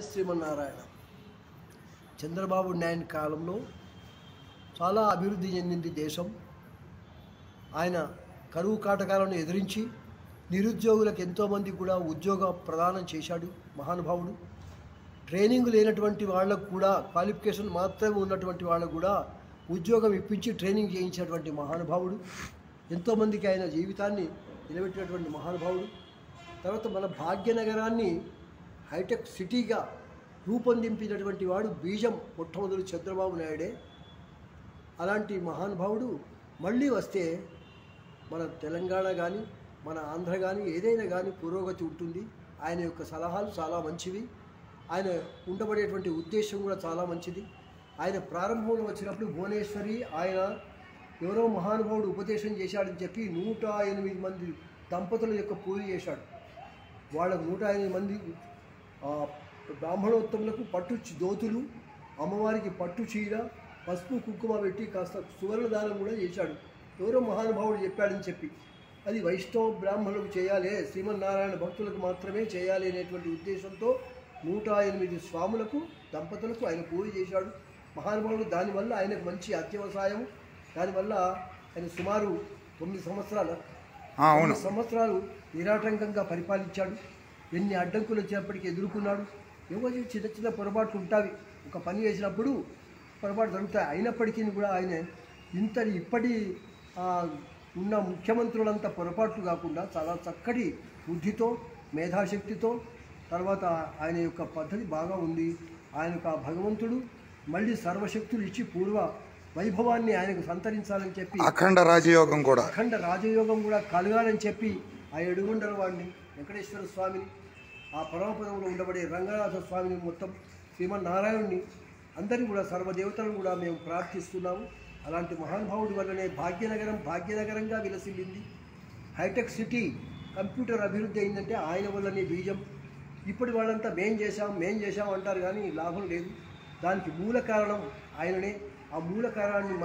శ్రీమన్నారాయణ. చంద్రబాబు నాయుడు కాలంలో చాలా అభివృద్ధి చెందింది దేశం. ఆయన కరువు కాటకాలను ఎదిరించి నిరుద్యోగులకు ఎంతోమంది కూడా ఉద్యోగ ప్రదానం చేశాడు మహానుభావుడు. ట్రైనింగ్ లేనటువంటి వాళ్ళకు కూడా, క్వాలిఫికేషన్ మాత్రమే ఉన్నటువంటి వాళ్ళకు కూడా ఉద్యోగం ఇప్పించి ట్రైనింగ్ చేయించినటువంటి మహానుభావుడు. ఎంతోమందికి ఆయన జీవితాన్ని నిలబెట్టినటువంటి మహానుభావుడు. తర్వాత మన భాగ్యనగరాన్ని హైటెక్ సిటీగా రూపొందింపినటువంటి వాడు బీజం మొట్టమొదటి చంద్రబాబు నాయుడే. అలాంటి మహానుభావుడు మళ్ళీ వస్తే మన తెలంగాణ కానీ మన ఆంధ్ర కానీ ఏదైనా కానీ పురోగతి ఉంటుంది. ఆయన యొక్క సలహాలు చాలా మంచివి. ఆయన ఉండబడేటువంటి ఉద్దేశం కూడా చాలా మంచిది. ఆయన ప్రారంభంలో వచ్చినప్పుడు భువనేశ్వరి ఆయన ఎవరో మహానుభావుడు ఉపదేశం చేశాడని చెప్పి 108 మంది దంపతుల యొక్క పూజ చేశాడు. వాళ్ళకు 108 మంది బ్రాహ్మణోత్తములకు పట్టు దోతులు, అమ్మవారికి పట్టు చీర, పసుపు కుంకుమ పెట్టి కాస్త సువర్ణదానం కూడా చేశాడు. ఎవరో మహానుభావుడు చెప్పాడని చెప్పి అది వైష్ణవ బ్రాహ్మణులకు చేయాలి, శ్రీమన్నారాయణ భక్తులకు మాత్రమే చేయాలి అనేటువంటి ఉద్దేశంతో 108 స్వాములకు దంపతులకు ఆయన పూజ చేశాడు మహానుభావుడు. దానివల్ల ఆయనకు మంచి అత్యవసాయం. దానివల్ల ఆయన సుమారు 9 సంవత్సరాలు నిరాటంకంగా పరిపాలించాడు. ఎన్ని అడ్డంకులు వచ్చేప్పటికీ ఎదుర్కొన్నాడు. ఏవో చిన్న చిన్న పొరపాట్లు ఉంటాయి, ఒక పని చేసినప్పుడు పొరపాటు జరుగుతాయి. అయినప్పటికీ కూడా ఆయన ఇప్పటి ఉన్న ముఖ్యమంత్రులంతా పొరపాట్లు కాకుండా చాలా చక్కటి బుద్ధితో, మేధాశక్తితో, తర్వాత ఆయన యొక్క పద్ధతి బాగా ఉంది. ఆయనకు ఆ భగవంతుడు మళ్ళీ సర్వశక్తులు ఇచ్చి పూర్వ వైభవాన్ని ఆయనకు సంతరించాలని చెప్పి అఖండ రాజయోగం కూడా కలగాలని చెప్పి ఆ ఎడుగుండల వాడిని వెంకటేశ్వర స్వామిని, ఆ పరమపదంలో ఉండబడే రంగనాథ స్వామిని, మొత్తం శ్రీమన్నారాయణుని అందరినీ కూడా సర్వదేవతలను కూడా మేము ప్రార్థిస్తున్నాము. అలాంటి మహానుభావుడి వల్లనే భాగ్యనగరంగా విలసిల్లింది. హైటెక్ సిటీ కంప్యూటర్ అభివృద్ధి అయిందంటే ఆయన వల్లనే బీజం. ఇప్పటి వాళ్ళంతా మేం చేశాం అంటారు కానీ లాభం లేదు. దానికి మూల కారణం ఆయననే. ఆ మూల కారణాన్ని